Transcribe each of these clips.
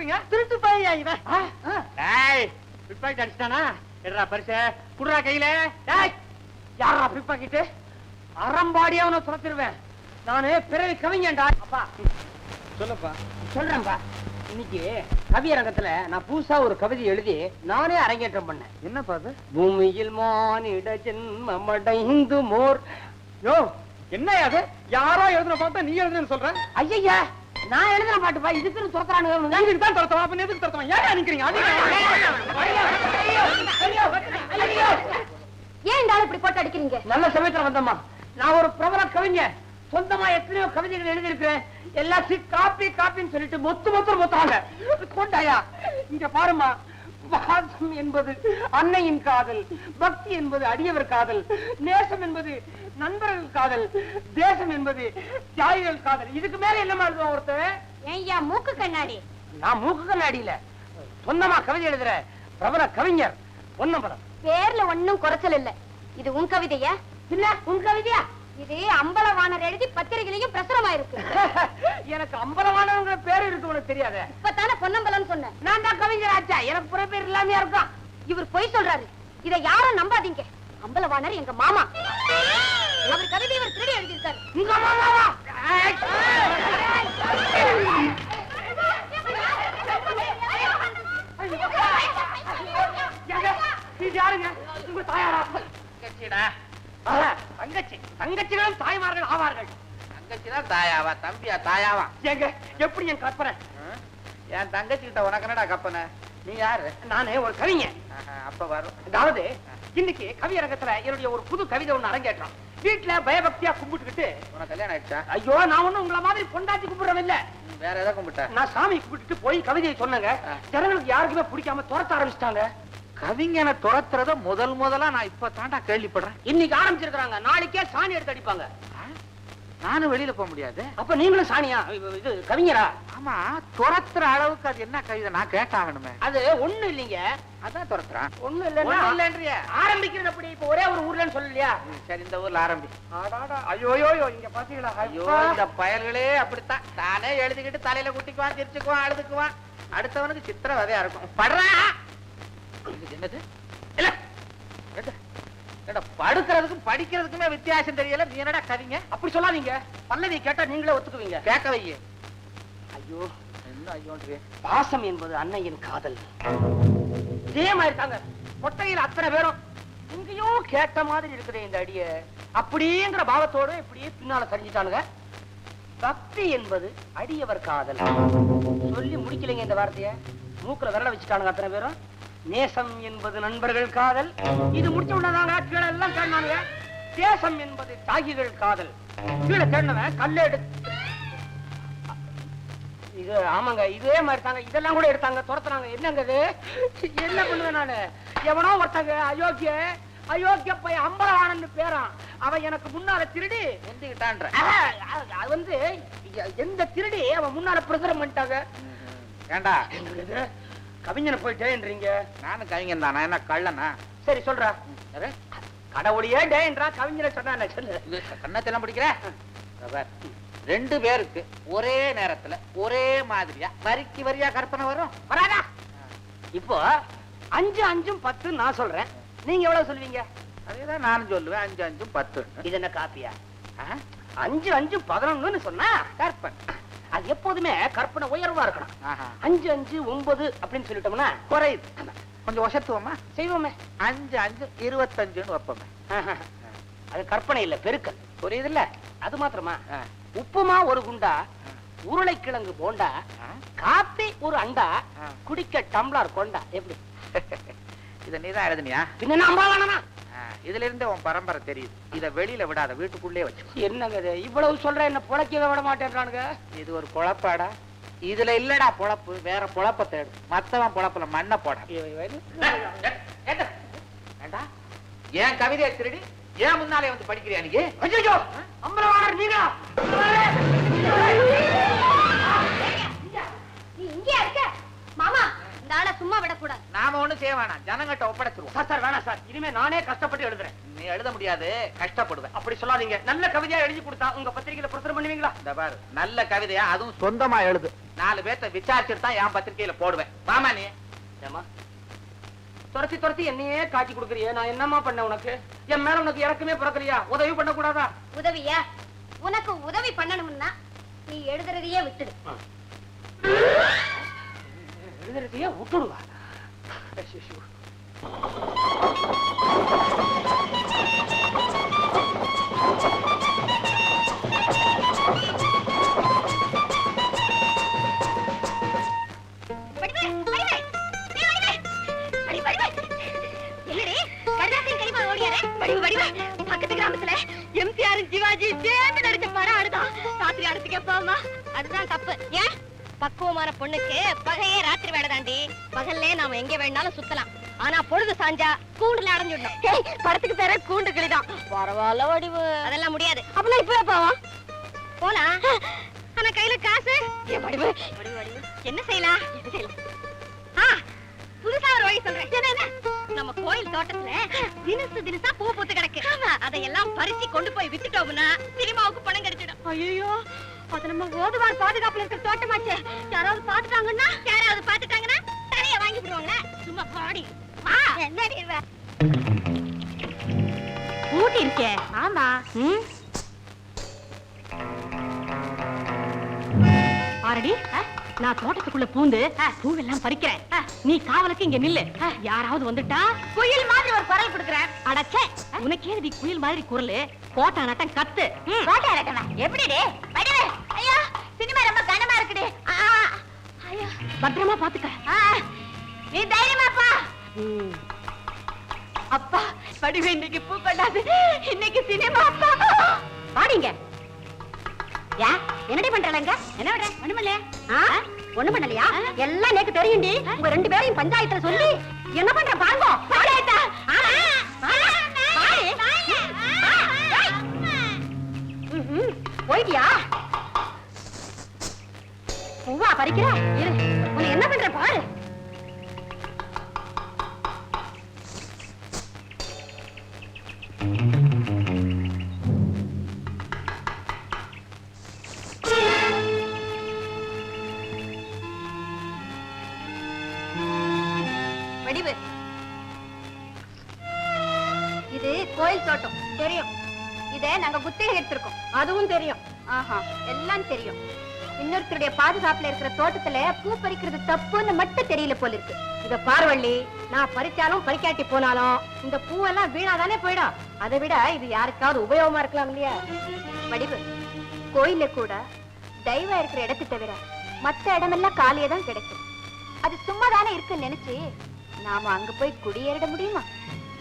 சொல்றீங்க? திருட்டு பையா இவன். டேய், பிக் பாக்கெட் அடிச்சிட்டானா? எடுறா பரிசை, குடுறா கையில. டேய், யாரா பிக் பாக்கெட்? அறம்பாடியா அவனை துரத்திடுவேன். நானு பிறவி கவிஞன்டா. அப்பா சொல்லப்பா. சொல்றேன்பா. இன்னைக்கு கவியரங்கத்துல நான் புதுசா ஒரு கவிதை எழுதி நானே அரங்கேற்றம் பண்ணேன். என்னப்பா அது? பூமியில் மானிட ஜென்மம் அடைந்து மோர். யோ, என்ன அது? யாரோ எழுதுன பாட்டா நீ எழுதுன்னு சொல்ற? ஐயா, நான் எழுதுன பாட்டுப்பா. இதுக்குன்னு துரத்துறானுங்க. இதுக்கு தான் துரத்துவா. அப்ப எதுக்கு துரத்துவான்? ஏன் நிக்கிறீங்க? ஏன் இந்த ஆளு இப்படி போட்டு அடிக்கிறீங்க? நல்ல சமயத்துல வந்தம்மா. நான் ஒரு பிரபல கவிஞர். சொந்தமா எத்தனையோ கவிதைகள் எழுதியிருக்கிறேன். எல்லாத்தையும் காப்பி காப்பின்னு சொல்லிட்டு மொத்தமாக கொண்டாயா. இங்க பாருமா, பாசம் என்பது அன்னையின் காதல், பக்தி என்பது அடியவர் காதல், நேசம் என்பது நண்பர்கள் காதல், தேசம் என்பது தியாகிகள் காதல். இதுக்கு மேல என்ன மாதிரி ஒருத்தர்? ஏய்யா மூக்கு கண்ணாடி? நான் மூக்கு கண்ணாடி இல்ல, சொந்தமா கவிதை எழுதுற பிரபல கவிஞர் பொன்னம்பலம். பேர்ல ஒன்னும் குறைச்சல் இல்ல. இது உன் கவிதையா? இல்ல, உன் கவிதையா? இது அம்பலவாணர் எழுதி பத்திரிகையிலையும் பிரசுரமாயிருக்கு. எனக்கு அம்பலவாணர் பேரு இருக்கு, உனக்கு தெரியாத? இப்பதானே பொன்னம்பலம் சொன்னேன். நான் தான் கவிஞர் ஆச்சா, எனக்கு புற பேர் இல்லாமையா இருக்கும். இவர் பொய் சொல்றாரு. இதை யாரும் நம்பாதீங்க. அம்பலவாணர் எங்க மாமா. அவர் கவிதை இவர் திருடி எழுதியிருக்காரு. உங்க மாமாவா? இது யாருங்க? உங்க தாயாரா? தங்கச்சிடா. தங்கச்சி. தங்கச்சிகளும் தாய்மார்கள் ஆவார்கள். தங்கச்சிதான் தாயாவா? தம்பியா தாயாவா? ஏங்க, எப்படி என் கற்பனை? என் தங்கச்சி கிட்ட உனக்கு என்னடா கப்பனை? நீ யாரு? நானே ஒரு கவிஞன். அப்ப வரும். அதாவது இன்னைக்கு கவியரங்கத்துல என்னுடைய ஒரு புது கவிதை ஒண்ணு அரங்கேற்றம். வீட்டுல பயபக்தியா கும்பிட்டுக்கிட்டு. உனக்கு கல்யாணம் ஆயிடுச்சா? ஐயோ, நான் ஒண்ணும் உங்களை மாதிரி பொண்டாட்டி கும்பிடுறவன் இல்ல. வேற ஏதாவது கும்பிட்ட? நான் சாமி கும்பிட்டுட்டு போய் கவிதையை சொன்னங்க. ஜனங்களுக்கு யாருக்குமே பிடிக்காம துரத்த ஆரம்பிச்சிட்டாங்க. கவிஞனை துரத்துறத முதலா நான் இப்ப தாண்டா கேள்விப்படுறேன். இன்னைக்கு ஆரம்பிச்சிருக்காங்க. நாளைக்கே சாணி எடுத்து அடிப்பாங்க. நானும் வெளியில போக முடியாது. அப்ப நீங்களும் சாணியா? இது கவிஞரா? ஆமா, துரத்துற அளவுக்கு அது என்ன கவிதை நான் கேட்டாகணுமே. அது ஒண்ணு இல்லைங்க. அதான் துரத்துறான். ஒண்ணு இல்லைன்றிய ஆரம்பிக்கிறது அப்படி. இப்ப ஒரே ஒரு ஊர்லன்னு சொல்லலையா? சரி, இந்த ஊர்ல ஆரம்பி. ஐயோ, இங்க பாத்தீங்களா? ஐயோ, இந்த பயல்களே அப்படித்தான். தானே எழுதிக்கிட்டு தலையில குட்டிக்குவான், திருச்சுக்குவான், அழுதுக்குவான். அடுத்தவனுக்கு சித்திரவதையா இருக்கும். படுறா. என்னது? படுக்கிறதுக்கும் படிக்கிறதுக்குமே வித்தியாசம் தெரியல. நீ என்னடா கவிங்க? அப்படி சொல்லாதீங்க. பல்லவி கேட்டா நீங்களே ஒத்துக்குவீங்க. கேட்க வையே. ஐயோ, என்ன ஐயோன்றே? பாசம் என்பது அன்னையின் காதல். இதே மாதிரி தாங்க கொட்டையில் அத்தனை பேரும் எங்கேயோ கேட்ட மாதிரி இருக்குது இந்த அடிய. அப்படிங்கிற பாவத்தோட இப்படியே பின்னால சரிஞ்சிட்டானுங்க. பக்தி என்பது அடியவர் காதல். சொல்லி முடிக்கலைங்க இந்த வார்த்தைய. மூக்குல விரல வச்சுட்டானுங்க அத்தனை பேரும். நேசம் என்பது நண்பர்கள் காதல். இது முடிச்ச உடனே கீழே எல்லாம் தேடினாங்க. தேசம் என்பது தாகிகள் காதல். கீழே தேடினவன் கல்ல எடுத்து. இது ஆமாங்க, இதே மாதிரி தாங்க. இதெல்லாம் கூட எடுத்தாங்க, துரத்துனாங்க. என்னங்க இது? என்ன பண்ணுவேன் நானு? எவனோ ஒருத்தங்க அயோக்கிய பைய அம்பலவாணன் பேரான். அவன் எனக்கு முன்னால திருடி எந்திக்கிட்டான்ற. அது வந்து எந்த திருடி அவன் முன்னால பிரசுரம் பண்ணிட்டாங்க. ஏண்டா கவிஞனை போயிட்டேன்றீங்க? நானும் கவிஞன் தானா? என்ன கள்ளனா? சரி சொல்றா. கடவுளையே டேன்றா, கவிஞரை சொன்னா சொல்லு. கண்ணத்தெல்லாம் பிடிக்கிற? ரெண்டு பேருக்கு ஒரே நேரத்துல ஒரே மாதிரியா வரிக்கு வரியா கற்பனை வரும் வராதா? இப்போ 5 5 10 நான் சொல்றேன். நீங்க எவ்வளவு சொல்லுவீங்க? அதேதான் நானும் சொல்லுவேன். 5 5 10. இது என்ன காப்பியா? 5 5 11 சொன்னா கற்பனை. அது எப்போதுமே கற்பனை உயர்வா இருக்கணும். 5 5 9 அப்படின்னு சொல்லிட்டோம்னா குறையுது. கொஞ்சம் வசத்துவமா செய்வோமே. 5 5 25 வைப்போமே. அது கற்பனை இல்ல, பெருக்கல். புரியுது இல்ல? அது மாத்திரமா, உப்புமா ஒரு குண்டா, உருளைக்கிழங்கு போண்டா, காப்பி ஒரு அண்டா, குடிக்க டம்ளர் கொண்டா. எப்படி? இத நீதான் எழுதுனியா? பின்ன அம்பாவானா? இதுல இருந்து உன் பரம்பரை தெரியுது. இத வெளியில விடாத, வீட்டுக்குள்ளே வச்சு. என்னங்க இது இவ்வளவு சொல்ற? என்ன பொழைக்கவே விட மாட்டேன்றானுங்க. இது ஒரு பொழப்பாடா? இதுல இல்லடா பொழப்பு, வேற பொழப்ப தேடு. மத்தவன் பொழப்புல மண்ணை போட. ஏன் கவிதையை திருடி ஏன் முன்னாலே வந்து படிக்கிறியா நீ? ஐயோ, அம்பலவாணர் நீங்களா? நீ இங்கே இருக்க மாமா. இந்த ஆளை சும்மா விடக்கூடாது. நாம ஒண்ணும் செய்ய வேணாம், ஜனங்கிட்ட ஒப்படைச்சிருவோம். சார் வேணாம் சார். இனிமே நானே கஷ்டப்பட்டு எழுதுறேன். நீ எழுத முடியாது, கஷ்டப்படுவேன். அப்படி சொல்லாதீங்க. நல்ல கவிதையா எழுதி கொடுத்தா உங்க பத்திரிகையில பிரசுரம் பண்ணுவீங்களா? இந்த பாரு, நல்ல கவிதையா அதுவும் சொந்தமா எழுது. 4 பேர்த்த விசாரிச்சுட்டு தான் என் பத்திரிகையில போடுவேன். வாமா நீ. ஏமா துரத்தி துரத்தி என்னையே காட்டி கொடுக்குறியே, நான் என்னமா பண்ண உனக்கு? என் மேல உனக்கு இறக்கமே பிறக்கலையா? உதவி பண்ண கூடாதா? உதவியா? உனக்கு உதவி பண்ணணும்னா நீ எழுதுறதையே விட்டுடு. எழுதுறதையே விட்டுடுவா? பக்கத்து கிராமத்துல எம்ஜிஆர் சிவாஜி சேர்ந்து நடிச்ச படம் அடுதான். ராத்திரி அடுத்து கேட்பாமா? அதுதான் தப்பு. ஏன்? பக்குவமான பொண்ணுக்கு பகையே ராத்திரி வேலை தாண்டி. பகல்லே நாம எங்க வேணாலும் சுத்தலாம். ஆனா பொழுது சாஞ்சா கூண்டுல அடைஞ்சிடணும். படத்துக்கு பேர கூண்டு கிளிதான். பரவாயில்ல வடிவு. அதெல்லாம் முடியாது. அப்பெல்லாம் இப்ப போவோம். போனா ஆனா கையில காசு. வடிவு வடிவு வடிவு என்ன செய்யலாம்? புதுசா ஒரு வழி சொல்றேன். நம்ம கோயில் தோட்டத்துல தினசா பூ பூத்து கிடக்கு. அதையெல்லாம் பறிச்சு கொண்டு போய் வித்துட்டோம்னா சினிமாவுக்கு பணம் கிடைச்சிடும். ஐயோ, அது நம்ம ஓதுவார் பாதுகாப்புல இருக்கிற தோட்டமாச்சே. யாராவது பாத்துட்டாங்கன்னா தனியா வாங்கி விடுவாங்க. சும்மா பாடி என்ன ஊட்டி இருக்கே. ஆமா. ஆரடி, நான் தோட்டத்துக்குள்ள பூந்து பூவெல்லாம் பறிக்கிறேன். நீ காவலுக்கு இங்க நில்லு. யாராவது வந்துட்டா குயில் மாதிரி ஒரு குரல் கொடுக்கறேன். அடச்சே, உனக்கே நீ குயில் மாதிரி குரல். கோட்டா நட்டம் கத்து. கோட்டா நட்டமா எப்படிடே? வடிவே, ஐயோ சினிமா ரொம்ப கனமா இருக்குடே. ஐயோ பத்திரமா பாத்துக்க. நீ தைரியமாப்பா. அப்பா வடிவே, இன்னைக்கு பூ கொண்டாது. இன்னைக்கு சினிமா. அப்பா பாடிங்க. என்னடி பண்றாங்க? என்ன பண்ற? ஒண்ணுமில்ல. ஒண்ணும் பண்ணலையா? எல்லாம் நேக்கு தெரியும்டி. உங்க 2 பேரையும் பஞ்சாயத்துல சொல்லி என்ன பண்ற பாருங்க. போயிட்டியா? பூவா பறிக்கிற? உன்னை என்ன பண்ற பாரு. இது கோயில் தோட்டம் தெரியும். இத நாங்க குத்தகை எடுத்திருக்கோம். அதுவும் தெரியும். ஆஹா, எல்லாம் தெரியும். இன்னொருத்தருடைய பாதுகாப்புல இருக்கிற தோட்டத்துல பூ பறிக்கிறது தப்புன்னு மட்டும் தெரியல போல இருக்கு. இத பார்வள்ளி, நான் பறிச்சாலும் பறிக்காட்டி போனாலும் இந்த பூவெல்லாம் வீணாதானே போயிடும். அதை விட இது யாருக்காவது உபயோகமா இருக்கலாம் இல்லையா? வடிவு, கோயில கூட தெய்வம் இருக்கிற இடத்தை தவிர மத்த இடமெல்லாம் காலியே தான் கிடைக்கும். அது சும்மா தானே இருக்குன்னு நினைச்சு நாம அங்க போய் குடியேறிட முடியுமா?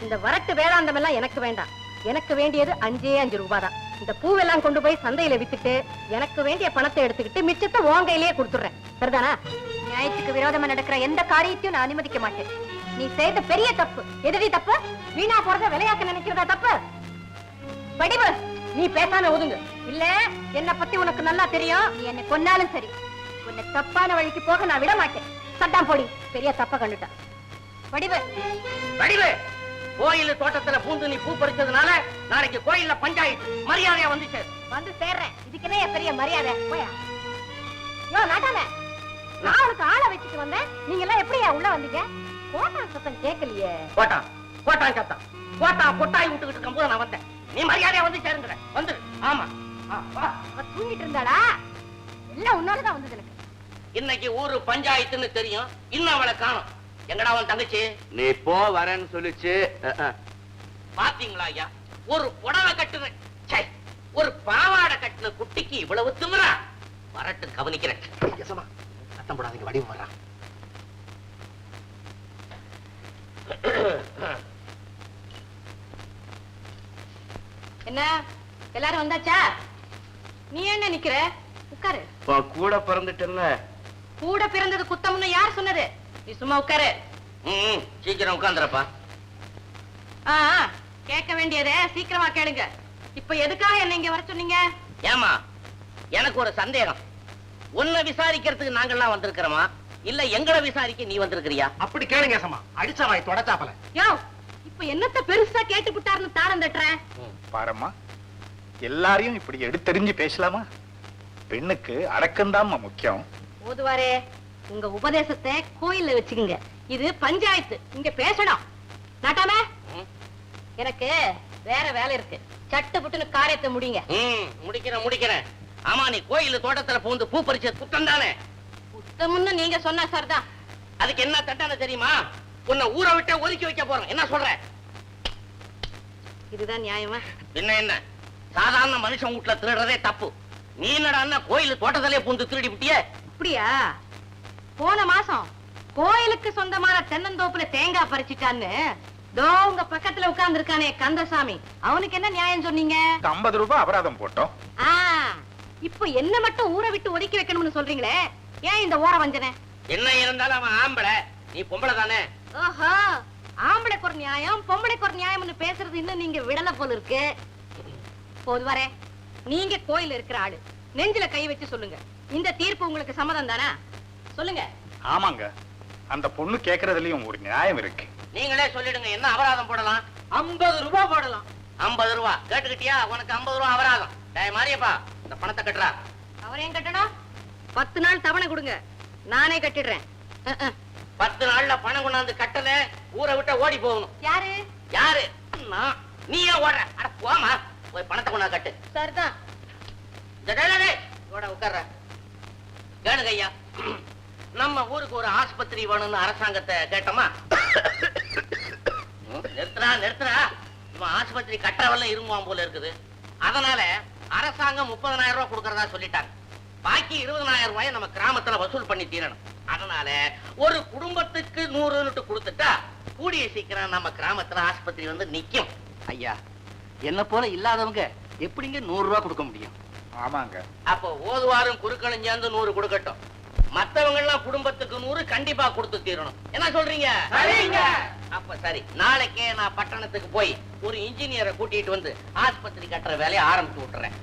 இந்த வரட்டு வேதாந்தம் எல்லாம் எனக்கு வேண்டாம். எனக்கு வேண்டியது 5 ரூபாய் தான். இந்த பூவெல்லாம் கொண்டு போய் சந்தையில வித்துட்டு எனக்கு வேண்டிய பணத்தை எடுத்துக்கிட்டு மிச்சத்தை உங்கையிலேயே கொடுத்துறேன். சரிதானா? நியாயத்துக்கு விரோதமா நடக்கிற எந்த காரியத்தையும் நான் அனுமதிக்க மாட்டேன். நீ செய்த பெரிய தப்பு. எதுடி தப்பு? வீணா போறத விளையாக்க நினைக்கிறதா தப்பு? வடிவு, நீ பேசாம ஒதுங்க. இல்ல என்ன பத்தி உனக்கு நல்லா தெரியும். நீ என்ன கொன்னாலும் சரி, உன்னை தப்பான வழிக்கு போக நான் விட மாட்டேன். சட்டாம் போடி. பெரிய தப்ப கண்டுட்டான். வடிவு வடிவு, கோயில் தோட்டத்துல பூந்து நீ பூ பறிச்சதுனால நாளைக்கு கோயில்ல பஞ்சாயத்து மரியாதையா வந்து சேர்றேன். இதுக்குன்னே பெரிய மரியாதை. போயா யோ நாட்டானே, நான் உனக்கு ஆளை வச்சுட்டு வந்தேன். நீங்க எல்லாம் எப்படியா உள்ள வந்தீங்க? கோட்டான் சத்தம் கேட்கலையே. கோட்டான் சத்தம் கொட்டாய் விட்டுக்கிட்டு இருக்கும்போது நான் வந்தேன். நீ மரியாதையா வந்து சேருங்க. வந்து. ஆமா, தூங்கிட்டு இருந்தாடா. எல்லாம் உன்னாலதான் வந்தது எனக்கு. இன்னைக்கு ஊரு பஞ்சாயத்துன்னு தெரியும். இன்னும் அவளை காணும். எங்கடா அவன் தங்கச்சி? நீ போ வரேன்னு சொல்லிச்சு. பாத்தீங்களா ஐயா, ஒரு புடவை கட்டுன, ஒரு பாவாடை கட்டுன குட்டிக்கு இவ்வளவு திமிரா? வரட்டு கவனிக்கிறேன். சத்தம் போடாதீங்க, வடிவு வர்றான். என்ன எல்லாரும் வந்தாச்சா? நீ என்ன நிக்கிற? உட்காரு. கூட பிறந்துட்டேன்ல. கூட பிறந்தது குத்தம்னு யார் சொன்னது? நீ சும்மா உட்காரு. சீக்கிரம் உட்கார்ந்துறப்பா. கேட்க வேண்டியதே சீக்கிரமா கேளுங்க. இப்ப எதுக்காக என்ன இங்க வர சொன்னீங்க? ஏமா, எனக்கு ஒரு சந்தேகம். உன்னை விசாரிக்கிறதுக்கு நாங்கெல்லாம் வந்திருக்கிறோமா, இல்ல எங்களை விசாரிக்க நீ வந்திருக்கிறியா? அப்படி கேளுங்க. அடிச்சா வாய் தொடச்சாப்பல. யோ, இப்ப என்னத்த பெருசா கேட்டு விட்டாருன்னு தாளம் தட்டுறேன். பாரம்மா, எல்லாரையும் இப்படி எடுத்தெறிஞ்சு பேசலாமா? பெண்ணுக்கு அடக்கம்தாம்மா முக்கியம். ஓதுவாரே, உங்க உபதேசத்தை கோயில்ல வச்சுக்குங்க. இது பஞ்சாயத்து, இங்க பேசணும். நாட்டாம, எனக்கு வேற வேலை இருக்கு. சட்டு புட்டுன்னு காரியத்தை முடிங்க. முடிக்கிறேன். ஆமா, நீ கோயில் தோட்டத்துல பூந்து பூ பறிச்ச குத்தம் தானே? குத்தம்னு நீங்க சொன்னா சார்தான். அதுக்கு என்ன தண்டனை தெரியுமா? உன்னை ஊரை விட்டு ஒதுக்கி வைக்க போறேன். என்ன சொல்ற? இதுதான் நியாயமா? என்ன சாதாரண மனுஷன் வீட்டுல திருடுறதே தப்பு. நீ என்னடா கோயில் தோட்டத்திலே பூந்து திருடி விட்டிய? அப்படியா? போன மாசம் கோயிலுக்கு சொந்தமான தென்னந்தோப்புல தேங்காய் பறிச்சிட்டான்னு தோ உங்க பக்கத்துல உட்கார்ந்து இருக்கானே கந்தசாமி, அவனுக்கு என்ன நியாயம் சொன்னீங்க? 50 ரூபாய் அபராதம் போட்டோம். இப்போ என்ன மட்டும் ஊரை விட்டு ஒதுக்கி வைக்கணும்னு சொல்றீங்களே, ஏன் இந்த ஓர வஞ்சனை? என்ன இருந்தாலும் அவன் ஆம்பளை, நீ பொம்பளை தானே. ஓஹோ, ஆம்பளைக்கு ஒரு நியாயம் பொம்பளைக்கு ஒரு நியாயம்னு பேசுறது இன்னும் நீங்க விடல போல இருக்கு. போதுவாரே, நீங்க கோயில்ல இருக்கிற ஆளு, நெஞ்சில கை வச்சு சொல்லுங்க, இந்த தீர்ப்பு உங்களுக்கு சம்மதம் தானா? சொல்லுங்க. ஆமாங்க, அந்த பொண்ணு கேக்குறதுலயும் ஒரு நியாயம் இருக்கு. நீங்களே சொல்லிடுங்க, என்ன அபராதம் போடலாம்? 50 ரூபாய் போடலாம். 50 ரூபாய் கேட்டுக்கிட்டியா? உனக்கு 50 ரூபாய் அபராதம். டேய் மாரியப்பா, இந்த பணத்தை கட்டுறா. அவரையும் கட்டணும். 10 நாள் தவணை கொடுங்க, நானே கட்டிடுறேன். 10 நாள்ல பணம் கொண்டாந்து கட்டல, ஊரை விட்டு ஓடி போகணும். யாரு? யாரு? நான். நீ ஏன் ஓடுற? அட போமா, போய் பணத்தை கொண்டாந்து கட்டு. சரிதான். உட்கார்ற. கேளுங்க ஐயா, நம்ம ஊருக்கு ஒரு ஆஸ்பத்திரி வேணும்னு அரசாங்கத்தை கேட்டோமா? நிறுத்துறா. இவன் ஆஸ்பத்திரி கட்டவல்ல இருமுவான் போல இருக்குது. அதனால அரசாங்கம் 30,000 ரூபாய் கொடுக்கறதா சொல்லிட்டாங்க. பாக்கி 20,000 ரூபாய் நம்ம கிராமத்துல வசூல் பண்ணி தீரணும். அதனால ஒரு குடும்பத்துக்கு 100 யூனிட் கொடுத்துட்டா கூடிய சீக்கிரம் நம்ம கிராமத்துல ஆஸ்பத்திரி வந்து நிக்கும். ஐயா, என்ன போல இல்லாதவங்க எப்படிங்க 100 ரூபாய் கொடுக்க முடியும்? ஆமாங்க. அப்போ ஓதுவாரும் குறுக்களும் சேர்ந்து 100 கொடுக்கட்டும். மத்தவங்க எல்லாம் குடும்பத்துக்கு 100 கண்டிப்பா கொடுத்து தீரணும். என்ன சொல்றீங்க? அப்ப சரி, நாளைக்கே நான் பட்டணத்துக்கு போய் ஒரு இன்ஜினியரை கூட்டிட்டு வந்து ஆஸ்பத்திரி கட்டுற வேலையை ஆரம்பிச்சு விட்டுறேன்.